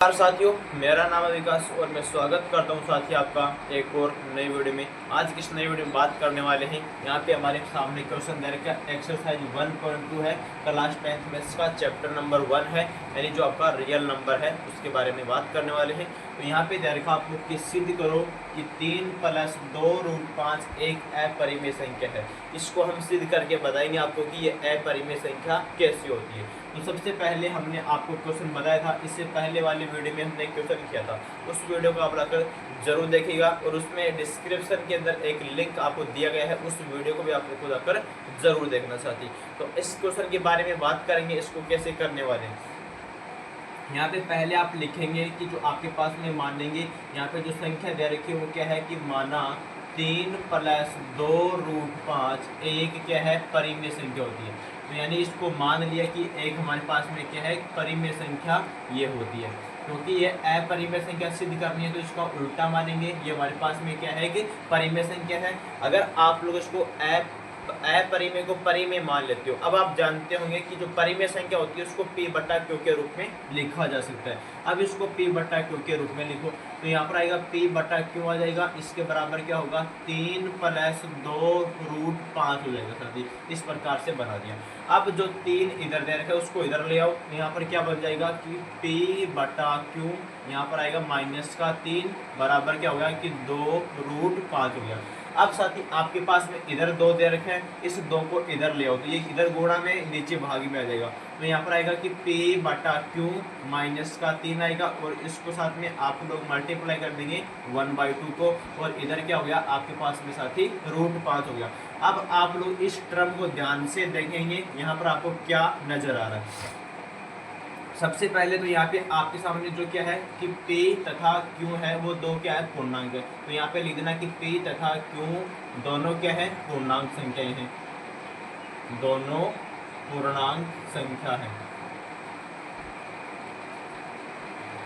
नमस्कार साथियों, मेरा नाम है विकास और मैं स्वागत करता हूं साथी आपका एक और नई वीडियो में। आज की इस नई वीडियो में बात करने वाले हैं, यहाँ पे हमारे सामने क्वेश्चन दे रखा है एक्सरसाइज 1.2 है, क्लास 10th मैथ्स का चैप्टर नंबर 1 है, यानी जो आपका रियल नंबर है उसके बारे में बात करने वाले हैं। तो यहाँ पे दे रखा आपको कि सिद्ध करो कि 3 + 2√5 एक अपरिमेय संख्या है। इसको हम सिद्ध करके बताएंगे आपको कि ये अपरिमेय संख्या कैसी होती है। तो सबसे पहले हमने आपको क्वेश्चन बताया था, इससे पहले वाले वीडियो में हमने क्वेश्चन किया था, उस वीडियो को आप लाकर जरूर देखिएगा और उसमें डिस्क्रिप्शन के अंदर एक लिंक आपको दिया गया है, उस वीडियो को भी आप लोग जाकर जरूर देखना साथी। तो इस क्वेश्चन के बारे में बात करेंगे, इसको कैसे करने वाले हैं। यहाँ पे पहले आप लिखेंगे कि जो आपके पास में मान लेंगे, यहाँ पे जो संख्या दे रखी है वो क्या है कि माना 3 + 2√5 एक क्या है परिमेय संख्या होती है। तो यानी इसको मान लिया कि एक हमारे पास में क्या है परिमेय संख्या ये होती है। क्योंकि ये अपरिमेय संख्या सिद्ध करनी है तो इसका उल्टा मानेंगे, ये हमारे पास में क्या है कि परिमेय संख्या है। अगर आप लोग इसको अपरिमेय को परिमेय मान लेते हो, अब आप जानते होंगे कि जो परिमेय संख्या होती है उसको P/Q के रूप में लिखा जा सकता है। अब इसको P/Q के रूप में लिखो तो यहाँ पर आएगा P/Q आ जाएगा, इसके बराबर क्या होगा 3 + 2√5 हो जाएगा साथी। इस प्रकार से बना दिया। अब जो 3 इधर दे रखा है उसको इधर ले आओ, यहाँ पर क्या बन जाएगा कि P/Q यहाँ पर आएगा -3 बराबर क्या होगा कि 2√5 हो गया। अब साथी आपके पास में इधर 2 दे रखे हैं, इस 2 को इधर ले आओ तो ये इधर गुणा में नीचे भाग में आ जाएगा। तो यहाँ पर आएगा कि P/Q -3 आएगा और इसको साथ में आप लोग मल्टीप्लाई कर देंगे 1/2 को, और इधर क्या हो गया आपके पास में साथी √5 हो गया। अब आप लोग इस टर्म को ध्यान से देखेंगे, यहाँ पर आपको क्या नजर आ रहा है। सबसे पहले तो यहाँ पे आपके सामने जो क्या है कि P तथा Q है वो दो क्या है पूर्णांक है। तो यहाँ पे लिख देना कि P तथा Q दोनों क्या है पूर्णांक संख्याएं हैं, दोनों पूर्णांक संख्या है।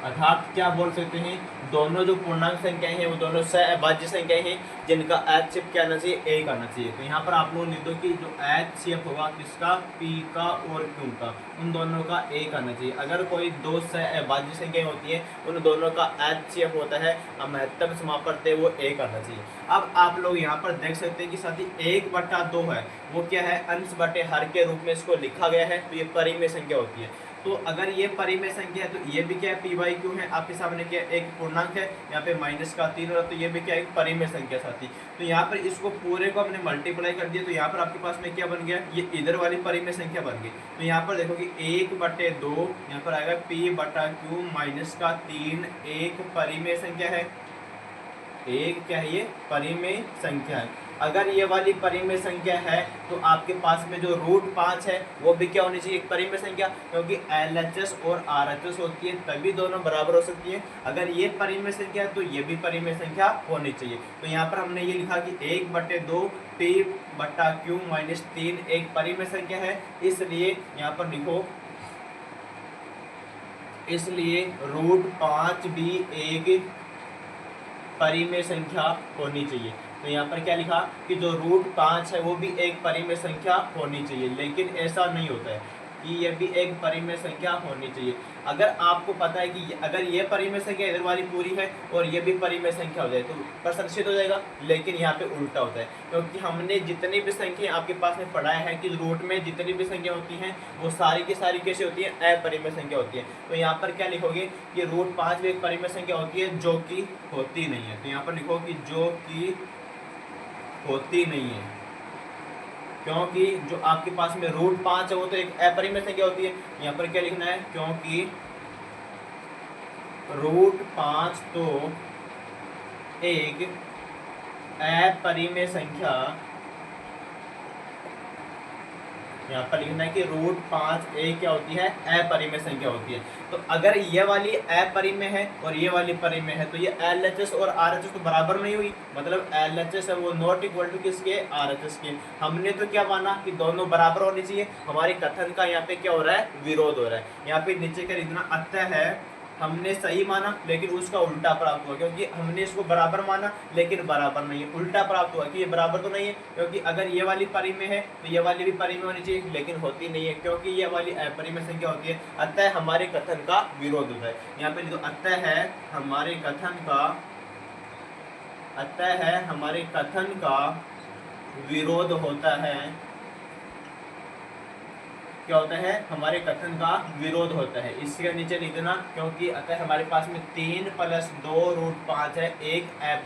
अर्थात क्या बोल सकते हैं, दोनों जो पूर्णांक संख्याएं हैं वो दोनों सहअभाज्य संख्याएं हैं जिनका HCF क्या आना चाहिए, 1 आना चाहिए। तो यहाँ पर आप लोग लिख दो कि जो HCF होगा किसका, P का और Q का, उन दोनों का 1 आना चाहिए। अगर कोई दो सहअभाज्य संख्याएं होती हैं उन दोनों का HCF होता है महत्तम समापवर्ती वो 1 आना चाहिए। अब आप लोग यहाँ पर देख सकते हैं कि साथी 1/2 है वो क्या है अंश बटे हर के रूप में इसको लिखा गया है, तो ये परिमेय संख्या होती है। तो अगर ये परिमेय संख्या है तो ये भी क्या है P/Q है, आपके सामने क्या एक पूर्णांक है, यहाँ पे -3 हो रहा, तो ये भी क्या एक परिमेय संख्या साथी। तो यहाँ पर इसको पूरे को हमने मल्टीप्लाई कर दिया तो यहाँ पर आपके पास में क्या बन गया, ये इधर वाली परिमेय संख्या बन गई। तो यहाँ पर देखो कि 1/2 यहाँ पर आएगा P/Q -3 एक परिमेय संख्या है, एक क्या है ये परिमेय संख्या है। अगर ये वाली परिमेय संख्या है तो आपके पास में जो √5 है वो भी क्या होनी चाहिए, एक परिमेय संख्या, क्योंकि LHS और RHS होती है तभी दोनों बराबर हो सकती है। अगर ये परिमेय संख्या है तो ये भी परिमेय संख्या होनी चाहिए। तो यहाँ पर हमने ये लिखा कि 1/2 P/Q -3 एक परिमेय संख्या है, इसलिए यहाँ पर लिखो इसलिए √5 भी एक परिमेय संख्या होनी चाहिए। तो यहाँ पर क्या लिखा कि जो √5 है वो भी एक परिमेय संख्या होनी चाहिए, लेकिन ऐसा नहीं होता है कि ये भी एक परिमेय संख्या होनी चाहिए। अगर आपको पता है कि अगर ये परिमेय संख्या इधर वाली पूरी है और ये भी परिमेय संख्या हो जाए तो प्रसंक्षित हो जाएगा, लेकिन यहाँ पे उल्टा होता है, क्योंकि हमने जितनी भी संख्या आपके पास में पढ़ाया है कि रूट में जितनी भी संख्या होती हैं वो सारी की सारी कैसे होती है, अपरिमेय संख्या होती है। तो यहाँ पर क्या लिखोगे कि √5 भी एक परिमेय संख्या होती है जो कि होती नहीं है। तो यहाँ पर लिखो कि जो कि होती नहीं है, क्योंकि जो आपके पास में √5 है वो तो एक अपरिमेय संख्या होती है। यहाँ पर क्या लिखना है, क्योंकि √5 तो एक अपरिमेय संख्या, यहाँ पर लिखना है कि √5 एक क्या होती है, अपरिमेय संख्या होती है। तो अगर ये वाली अपरिमेय है और ये वाली परिमेय है तो ये LHS और RHS तो बराबर नहीं हुई, मतलब LHS है वो नॉट इक्वल टू किसके, RHS के। हमने तो क्या माना कि दोनों बराबर होनी चाहिए, हमारे कथन का यहाँ पे क्या हो रहा है, विरोध हो रहा है। यहाँ पे नीचे कर इतना अतः है हमने सही माना लेकिन उसका उल्टा प्राप्त हुआ, क्योंकि हमने इसको बराबर माना लेकिन बराबर नहीं है, उल्टा प्राप्त हुआ कि ये बराबर तो नहीं है, क्योंकि अगर ये वाली परिमेय है तो ये वाली भी परिमेय होनी चाहिए, लेकिन होती नहीं है क्योंकि ये वाली अपरिमेय संख्या होती है। अतः हमारे कथन का विरोध होता है। यहाँ पे जो अतः है हमारे कथन का विरोध होता है। क्या होता है? हमारे कथन का विरोध होता है। इसके नीचे लिख देना, क्योंकि अतः हमारे पास में 3 + 2√5 है, एक